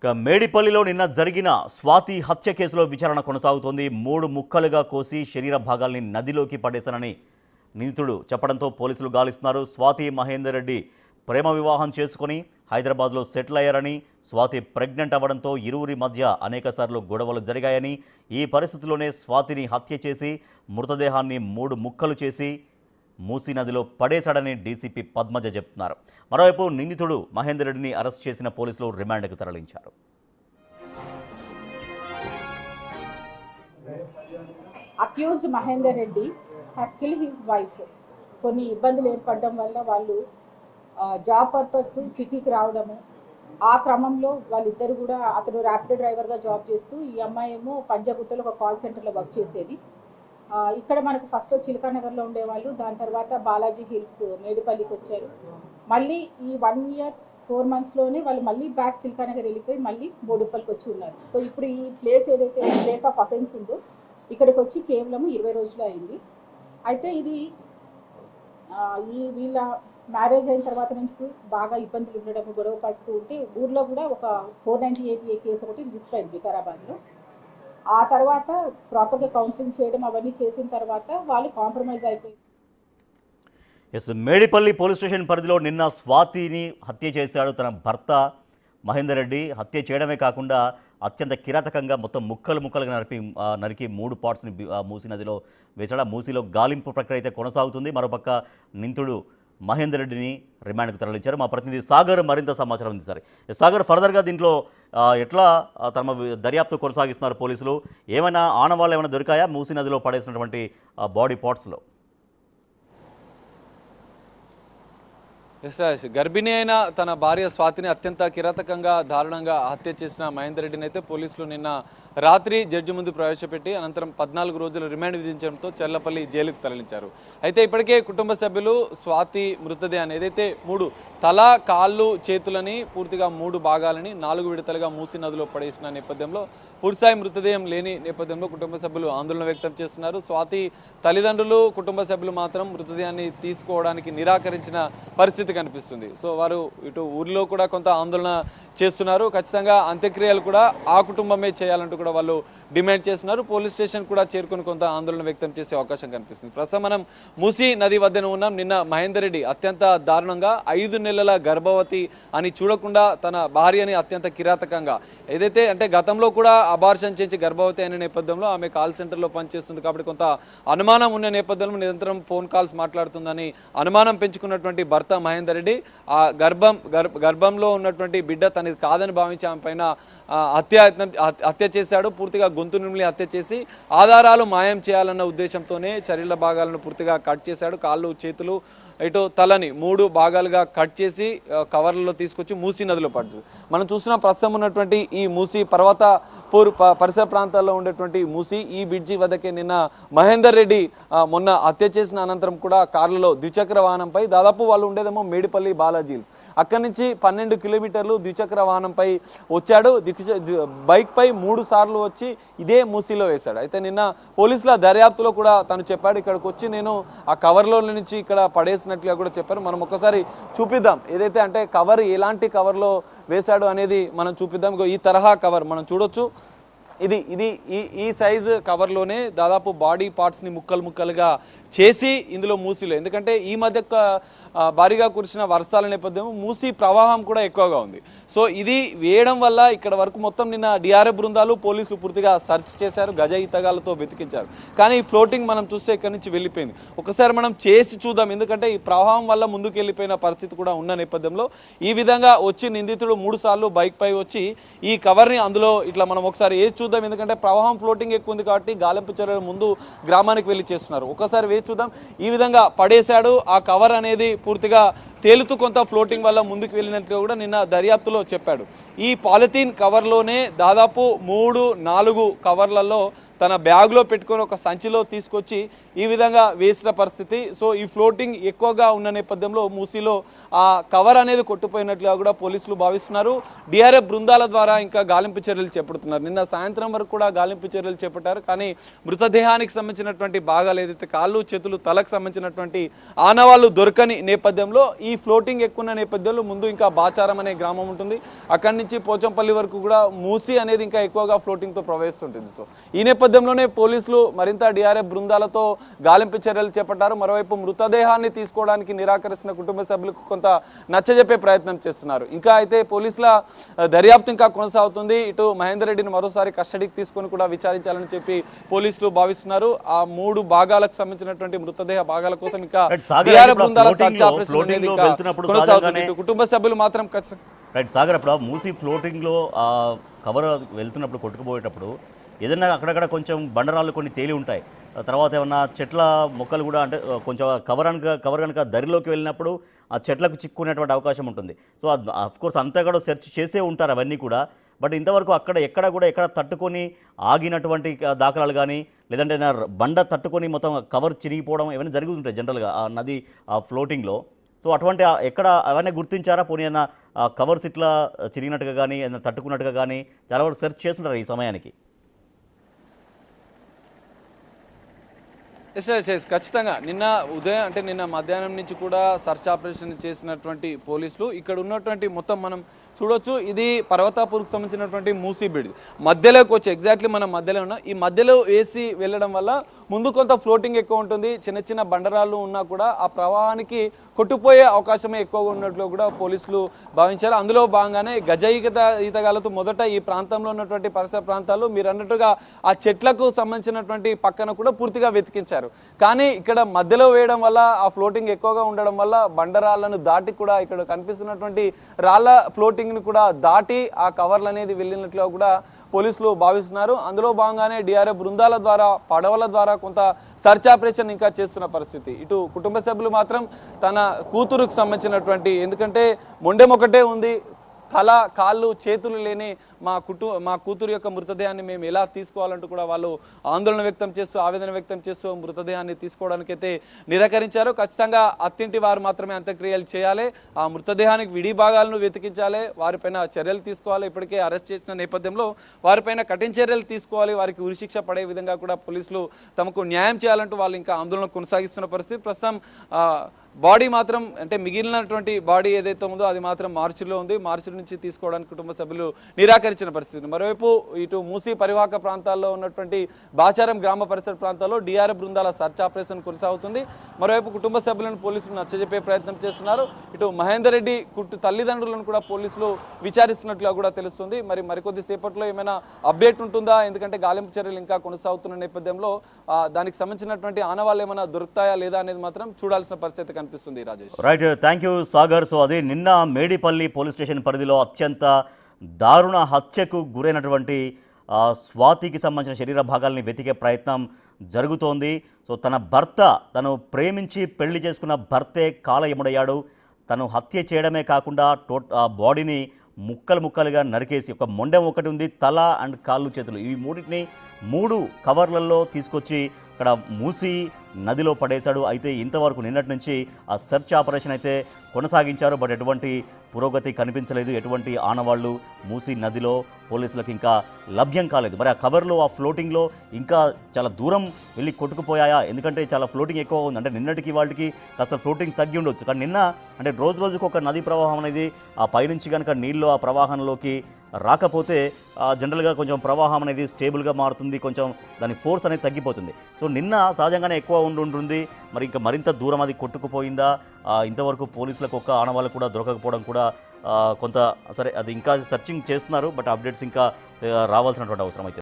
మేడిపల్లిలో నిన్న జరిగిన స్వాతి హత్య కేసులో విచారణ కొనసాగుతోంది. 3 ముక్కలుగా కోసి శరీర భాగాల్ని నదిలోకి పడేశానని నిందితుడు చెప్పడంతో పోలీసులు గాలిస్తున్నారు. స్వాతి మహేందర్ రెడ్డి ప్రేమ వివాహం చేసుకుని హైదరాబాద్లో సెటిల్ అయ్యారని, స్వాతి ప్రెగ్నెంట్ అవ్వడంతో ఇరువురి మధ్య అనేకసార్లు గొడవలు జరిగాయని, ఈ పరిస్థితిలోనే స్వాతిని హత్య చేసి మృతదేహాన్ని 3 ముక్కలు చేసి మూసీ నదిలో పడేశాడని డీసీపీ పద్మజ చెబుతున్నారు. మరోవైపు నిందితుడు మహేందర్ రెడ్డిని అరెస్ట్ చేసిన పోలీసులు రిమాండ్కు తరలించారు. Accused Mahender Reddy has killed his wife. కొన్ని ఇబ్బందులు ఏర్పడడం వల్ల వాళ్ళు జాబ్ పర్పస్ సిటీకి రావడము, ఆ క్రమంలో వాళ్ళిద్దరు కూడా, అతను ర్యాపిడో డ్రైవర్గా జాబ్ చేస్తూ, ఈ అమ్మాయి ఏమో పంజాగుట్టలో ఒక కాల్ సెంటర్లో వర్క్ చేసేది. ఇక్కడ మనకు ఫస్ట్ చిలకానగర్లో ఉండేవాళ్ళు, దాని తర్వాత బాలాజీ హిల్స్ మేడిపల్లికి వచ్చారు. మళ్ళీ ఈ 1 year 4 monthsలోనే వాళ్ళు మళ్ళీ బ్యాక్ చిలకానగర్ వెళ్ళిపోయి మళ్ళీ బోడుప్పల్కి వచ్చి ఉన్నారు. సో ఇప్పుడు ఈ ప్లేస్ ఏదైతే ప్లేస్ ఆఫ్ అఫెన్స్ ఉందో ఇక్కడికి వచ్చి కేవలం 20 రోజులు అయింది. అయితే ఇది వీళ్ళ మ్యారేజ్ అయిన తర్వాత నుంచి బాగా ఇబ్బందులు ఉండడం, గొడవ పడుతూ ఉంటే ఊర్లో కూడా ఒక 498A కేసు ఒకటి రిజిస్టర్ అయింది వికారాబాద్లో. ఆ తర్వాత ప్రాపర్గా కౌన్సిలింగ్ చేయడం అవన్నీ చేసిన తర్వాత వాళ్ళు కాంప్రమైజ్ అయిపోయింది. మేడిపల్లి పోలీస్ స్టేషన్ పరిధిలో నిన్న స్వాతిని హత్య చేశాడు తన భర్త మహేందర్ రెడ్డి. హత్య చేయడమే కాకుండా అత్యంత కిరాతకంగా మొత్తం ముక్కలుగా నరికి 3 పార్ట్స్ని మూసీ నదిలో వేశాడు. మూసీలో గాలింపు ప్రక్రియ అయితే కొనసాగుతుంది. మరోపక్క నిందితుడు మహేందర్ రెడ్డిని రిమాండ్కు తరలించారు. మా ప్రతినిధి సాగర్ మరింత సమాచారం ఉంది. సరే సాగర్, ఫర్దర్గా దీంట్లో ఎట్లా తమ దర్యాప్తు కొనసాగిస్తున్నారు పోలీసులు? ఏమైనా ఆనవాళ్ళు ఏమైనా దొరికాయా మూసీ నదిలో పడేసినటువంటి బాడీ పార్ట్స్లో? రాజ్, గర్భిణి అయిన తన భార్య స్వాతిని అత్యంత కిరాతకంగా దారుణంగా హత్య చేసిన మహేందర్ రెడ్డిని అయితే పోలీసులు నిన్న రాత్రి జడ్జి ముందు ప్రవేశపెట్టి అనంతరం 14 రోజుల రిమాండ్ విధించడంతో చర్లపల్లి జైలుకు తరలించారు. అయితే ఇప్పటికే కుటుంబ సభ్యులు స్వాతి మృతదేహాన్ని ఏదైతే 3 తల, కాళ్ళు, చేతులని పూర్తిగా 3 భాగాలని 4 విడతలుగా మూసీ నదిలో పడేసిన నేపథ్యంలో పూర్తిస్థాయి మృతదేహం లేని నేపథ్యంలో కుటుంబ సభ్యులు ఆందోళన వ్యక్తం చేస్తున్నారు. స్వాతి తల్లిదండ్రులు, కుటుంబ సభ్యులు మాత్రం మృతదేహాన్ని తీసుకోవడానికి నిరాకరించిన పరిస్థితి కనిపిస్తుంది. సో వారు ఇటు ఊరిలో కూడా కొంత ఆందోళన చేస్తున్నారు. ఖచ్చితంగా అంత్యక్రియలు కూడా ఆ కుటుంబమే చేయాలంటూ కూడా వాళ్ళు డిమాండ్ చేస్తున్నారు. పోలీస్ స్టేషన్ కూడా చేరుకుని కొంత ఆందోళన వ్యక్తం చేసే అవకాశం కనిపిస్తుంది. ప్రస్తుతం మనం మూసీ నది వద్దన ఉన్నాం. నిన్న మహేందర్ రెడ్డి అత్యంత దారుణంగా 5 నెలల గర్భవతి అని చూడకుండా తన భార్యని అత్యంత కిరాతకంగా, ఏదైతే అంటే గతంలో కూడా అబార్షన్ చేసి గర్భవతి అయిన నేపథ్యంలో ఆమె కాల్ సెంటర్లో పనిచేస్తుంది కాబట్టి కొంత అనుమానం ఉన్న నేపథ్యంలో నిరంతరం ఫోన్ కాల్స్ మాట్లాడుతుందని అనుమానం పెంచుకున్నటువంటి భర్త మహేందర్ రెడ్డి ఆ గర్భంలో ఉన్నటువంటి బిడ్డ తనది కాదని భావించి ఆమె పైన హత్య చేశాడు. పూర్తిగా గొంతు నిమిలి హత్య చేసి ఆధారాలు మాయం చేయాలన్న ఉద్దేశంతోనే శరీర భాగాలను పూర్తిగా కట్ చేశాడు. కాళ్ళు, చేతులు, ఇటు తలని 3 భాగాలుగా కట్ చేసి కవర్లలో తీసుకొచ్చి మూసీ నదిలో పడుతుంది. మనం చూసిన ప్రస్తుతం ఉన్నటువంటి ఈ మూసీ పరిసర ప్రాంతాల్లో ఉండేటువంటి మూసీ ఈ బ్రిడ్జి వద్దకే నిన్న మహేందర్ రెడ్డి మొన్న హత్య చేసిన అనంతరం కూడా కార్లలో ద్విచక్ర వాహనంపై, దాదాపు వాళ్ళు ఉండేదేమో మేడిపల్లి బాలాజీ, అక్కడి నుంచి 12 కిలోమీటర్లు ద్విచక్ర వాహనంపై వచ్చాడు. బైక్ పై 3 సార్లు వచ్చి ఇదే మూసీలో వేశాడు. అయితే నిన్న పోలీసుల దర్యాప్తులో కూడా తను చెప్పాడు, ఇక్కడికి వచ్చి నేను ఆ కవర్లో నుంచి ఇక్కడ పడేసినట్లుగా కూడా చెప్పారు. మనం ఒకసారి చూపిద్దాం, ఏదైతే అంటే కవర్ ఎలాంటి కవర్లో వేశాడు అనేది మనం చూపిద్దాం. ఈ తరహా కవర్ మనం చూడొచ్చు. ఇది ఈ సైజు కవర్లోనే దాదాపు బాడీ పార్ట్స్ని ముక్కలుగా చేసి ఇందులో మూసీలో, ఎందుకంటే ఈ మధ్య భారీగా కురిసిన వర్షాల నేపథ్యం మూసీ ప్రవాహం కూడా ఎక్కువగా ఉంది. సో ఇది వేయడం వల్ల ఇక్కడ వరకు మొత్తం నిన్న డిఆర్ఎఫ్ బృందాలు, పోలీసులు పూర్తిగా సెర్చ్ చేశారు, గజ ఈతగాలతో వెతికించారు. కానీ ఈ ఫ్లోటింగ్ మనం చూస్తే ఇక్కడి నుంచి వెళ్ళిపోయింది. ఒకసారి మనం చేసి చూద్దాం, ఎందుకంటే ఈ ప్రవాహం వల్ల ముందుకు వెళ్ళిపోయిన పరిస్థితి కూడా ఉన్న నేపథ్యంలో ఈ విధంగా వచ్చి నిందితుడు 3 సార్లు బైక్ పై వచ్చి ఈ కవర్ని అందులో ఇట్లా మనం ఒకసారి వేసి చూద్దాం, ఎందుకంటే ప్రవాహం ఫ్లోటింగ్ ఎక్కువ ఉంది కాబట్టి గాలింపు చర్యల ముందు గ్రామానికి వెళ్ళి చేస్తున్నారు. ఒకసారి వేసి చూద్దాం. ఈ విధంగా పడేశాడు. ఆ కవర్ అనేది పూర్తిగా తేలుతూ కొంత ఫ్లోటింగ్ వల్ల ముందుకు వెళ్ళినట్టుగా కూడా నిన్న దర్యాప్తులో చెప్పాడు. ఈ పాలిథీన్ కవర్లోనే దాదాపు 3-4 కవర్లలో తన బ్యాగ్లో పెట్టుకొని ఒక సంచిలో తీసుకొచ్చి ఈ విధంగా వేసిన పరిస్థితి. సో ఈ ఫ్లోటింగ్ ఎక్కువగా ఉన్న నేపథ్యంలో మూసీలో ఆ కవర్ అనేది కొట్టుపోయినట్లుగా కూడా పోలీసులు భావిస్తున్నారు. డిఆర్ఎఫ్ బృందాల ద్వారా ఇంకా గాలింపు చర్యలు చేపడుతున్నారు. నిన్న సాయంత్రం వరకు కూడా గాలింపు చర్యలు చేపట్టారు. కానీ మృతదేహానికి సంబంధించినటువంటి భాగాలు ఏదైతే కాళ్ళు చేతులు తలకు సంబంధించినటువంటి ఆనవాళ్లు దొరకని నేపథ్యంలో ఈ ఫ్లోటింగ్ ఎక్కువ నేపథ్యంలో ముందు ఇంకా బాచారం అనే గ్రామం ఉంటుంది. అక్కడి నుంచి పోచంపల్లి వరకు కూడా మూసీ అనేది ఇంకా ఎక్కువగా ఫ్లోటింగ్తో ప్రవహిస్తుంటుంది. సో ఈ నేపథ్యంలోనే పోలీసులు మరింత డిఆర్ఎఫ్ బృందాలతో గాలింపు చర్యలు చేపట్టారు. మరోవైపు మృతదేహాన్ని తీసుకోవడానికి నిరాకరిస్తున్న కుటుంబ సభ్యులకు కొంత నచ్చజెప్పే ప్రయత్నం చేస్తున్నారు. ఇంకా అయితే పోలీసుల దర్యాప్తు ఇంకా కొనసాగుతుంది. ఇటు మహేందర్ రెడ్డిని మరోసారి కస్టడీకి తీసుకొని కూడా విచారించాలని చెప్పి పోలీసులు భావిస్తున్నారు. ఆ 3 భాగాలకు సంబంధించినటువంటి మృతదేహ భాగాల కోసం ఇంకా డిఆర్ఎఫ్ బృందాల సర్చ్ ఆపరేషన్ అనేది ఇంకా కొనసాగుతుంది. కుటుంబ సభ్యులు మాత్రం రైట్ సాగర్, అప్పుడు మూసీ ఫ్లోటింగ్లో కవర్ వెళ్తున్నప్పుడు కొట్టుకుపోయేటప్పుడు ఏదైనా అక్కడక్కడ కొంచెం బండరాళ్ళు కొన్ని తేలి ఉంటాయి. తర్వాత ఏమన్నా చెట్ల మొక్కలు కూడా అంటే కొంచెం కవర్ కనుక దరిలోకి వెళ్ళినప్పుడు ఆ చెట్లకు చిక్కునేటువంటి అవకాశం ఉంటుంది. సో అఫ్కోర్స్ అంతా కూడా సెర్చ్ చేసే ఉంటారు అవన్నీ కూడా. బట్ ఇంతవరకు ఎక్కడ తట్టుకొని ఆగినటువంటి దాఖలాలు కానీ లేదంటే బండ తట్టుకొని మొత్తం కవర్ చిరిగిపోవడం ఏమైనా జరుగుతుంటాయి జనరల్గా ఆ నది ఆ ఫ్లోటింగ్లో. సో అటువంటి ఎక్కడ అవన్నీ గుర్తించారా? పోనీ ఏదైనా కవర్స్ ఇట్లా చిరిగినట్టుగా కానీ ఏదైనా తట్టుకున్నట్టుగా కానీ చాలా వరకు సెర్చ్ చేస్తుంటారు ఈ సమయానికి. ఎస్ ఖచ్చితంగా నిన్న ఉదయం అంటే నిన్న మధ్యాహ్నం నుంచి కూడా సర్చ్ ఆపరేషన్ చేసినటువంటి పోలీసులు ఇక్కడ ఉన్నటువంటి మొత్తం మనం చూడొచ్చు. ఇది పర్వతాపూర్కి సంబంధించినటువంటి మూసీ బ్రిడ్జ్ మధ్యలోకి వచ్చి ఎగ్జాక్ట్లీ మనం మధ్యలో ఉన్నాం. ఈ మధ్యలో వేసి వెళ్ళడం వల్ల ముందు కొంత ఫ్లోటింగ్ ఎక్కువ ఉంటుంది. చిన్న చిన్న బండరాళ్ళు ఉన్నా కూడా ఆ ప్రవాహానికి కొట్టుపోయే అవకాశమే ఎక్కువగా ఉన్నట్లు కూడా పోలీసులు భావించారు. అందులో భాగంగానే గజ ఈతగాలతో మొదట ఈ ప్రాంతంలో ఉన్నటువంటి పరిసర ప్రాంతాలు మీరు అన్నట్టుగా ఆ చెట్లకు సంబంధించినటువంటి పక్కన కూడా పూర్తిగా వెతికించారు. కానీ ఇక్కడ మధ్యలో వేయడం వల్ల ఆ ఫ్లోటింగ్ ఎక్కువగా ఉండడం వల్ల బండరాళ్లను దాటి కూడా ఇక్కడ కనిపిస్తున్నటువంటి రాళ్ల ఫ్లోటింగ్ కూడా దాటి ఆ కవర్లు అనేది వెళ్ళినట్లుగా కూడా పోలీసులు భావిస్తున్నారు. అందులో భాగంగానే డిఆర్ఎఫ్ బృందాల ద్వారా పడవల ద్వారా కొంత సర్చ్ ఆపరేషన్ ఇంకా చేస్తున్న పరిస్థితి. ఇటు కుటుంబ సభ్యులు మాత్రం తన కూతురుకు సంబంధించినటువంటి ఎందుకంటే మొండెం ఒకటే ఉంది, తల కాళ్ళు చేతులు లేని మా కూతురు యొక్క మృతదేహాన్ని మేము ఎలా తీసుకోవాలంటూ కూడా వాళ్ళు ఆందోళన వ్యక్తం చేస్తూ ఆవేదన వ్యక్తం చేస్తూ మృతదేహాన్ని తీసుకోవడానికైతే నిరాకరించారు. ఖచ్చితంగా అత్తింటి వారు మాత్రమే అంత్యక్రియలు చేయాలి, ఆ మృతదేహానికి విడి భాగాలను వెతికించాలి, వారిపైన చర్యలు తీసుకోవాలి. ఇప్పటికే అరెస్ట్ చేసిన నేపథ్యంలో వారిపైన కఠిన చర్యలు తీసుకోవాలి, వారికి ఉరిశిక్ష పడే విధంగా కూడా పోలీసులు తమకు న్యాయం చేయాలంటూ వాళ్ళు ఇంకా ఆందోళన కొనసాగిస్తున్న పరిస్థితి. ప్రస్తుతం బాడీ మాత్రం అంటే మిగిలినటువంటి బాడీ ఏదైతే ఉందో అది మాత్రం మార్చిలో ఉంది. మార్చి నుంచి తీసుకోవడానికి కుటుంబ సభ్యులు నిరాకరించిన పరిస్థితి. మరోవైపు ఇటు మూసీ పరివాహక ప్రాంతాల్లో ఉన్నటువంటి బాచారం గ్రామ పరిసర ప్రాంతాల్లో డిఆర్ఎఫ్ బృందాల సర్చ్ ఆపరేషన్ కొనసాగుతుంది. మరోవైపు కుటుంబ సభ్యులను పోలీసులు నచ్చజెప్పే ప్రయత్నం చేస్తున్నారు. ఇటు మహేందర్ రెడ్డి తల్లిదండ్రులను కూడా పోలీసులు విచారిస్తున్నట్లుగా కూడా తెలుస్తుంది. మరికొద్ది సేపట్లో ఏమైనా అప్డేట్ ఉంటుందా? ఎందుకంటే గాలింపు చర్యలు ఇంకా కొనసాగుతున్న నేపథ్యంలో దానికి సంబంధించినటువంటి ఆనవాళ్ళు ఏమైనా దొరుకుతాయా లేదా అనేది మాత్రం చూడాల్సిన పరిస్థితి కనిపిస్తుంది. Rajesh right, thank you Sagar. So అదే నిన్న మేడిపల్లి పోలీస్ స్టేషన్ పరిధిలో అత్యంత దారుణ హత్యకు గురైనటువంటి స్వాతికి సంబంధించిన శరీర భాగాల్ని వెతికే ప్రయత్నం జరుగుతోంది. సో తను ప్రేమించి పెళ్లి చేసుకున్న భర్తే కాలయముడయ్యాడు. తను హత్య చేయడమే కాకుండా బాడీని ముక్కలుగా నరికేసి ఒక మొండెం ఒకటి ఉంది, తల అండ్ కాళ్ళు చేతులు ఈ మూడింటిని 3 కవర్లలో తీసుకొచ్చి ఇక్కడ మూసీ నదిలో పడేశాడు. అయితే ఇంతవరకు నిన్నటి నుంచి ఆ సెర్చ్ ఆపరేషన్ అయితే కొనసాగించారు. బట్ ఎటువంటి పురోగతి కనిపించలేదు. ఎటువంటి ఆనవాళ్లు మూసీ నదిలో పోలీసులకు ఇంకా లభ్యం కాలేదు. మరి ఆ కవర్లో ఆ ఫ్లోటింగ్లో ఇంకా చాలా దూరం వెళ్ళి కొట్టుకుపోయాయా? ఎందుకంటే చాలా ఫ్లోటింగ్ ఎక్కువ ఉంది. అంటే నిన్నటికి వాళ్ళకి కాస్త ఫ్లోటింగ్ తగ్గి ఉండొచ్చు. కానీ నిన్న అంటే రోజుకు ఒక నదీ ప్రవాహం అనేది ఆ పైనుంచి కనుక నీళ్ళు ఆ ప్రవాహంలోకి రాకపోతే జనరల్గా కొంచెం ప్రవాహం అనేది స్టేబుల్గా మారుతుంది, కొంచెం దాని ఫోర్స్ అనేది తగ్గిపోతుంది. సో నిన్న సహజంగానే ఎక్కువ ఉంటుంది. మరి ఇంకా మరింత దూరం అది కొట్టుకుపోయిందా? ఇంతవరకు పోలీసులకు ఒక్క ఆనవాళ్ళు కూడా దొరకకపోవడం కూడా కొంత సరే అది ఇంకా సెర్చింగ్ చేస్తున్నారు. బట్ అప్డేట్స్ ఇంకా రావాల్సినటువంటి అవసరం అయితే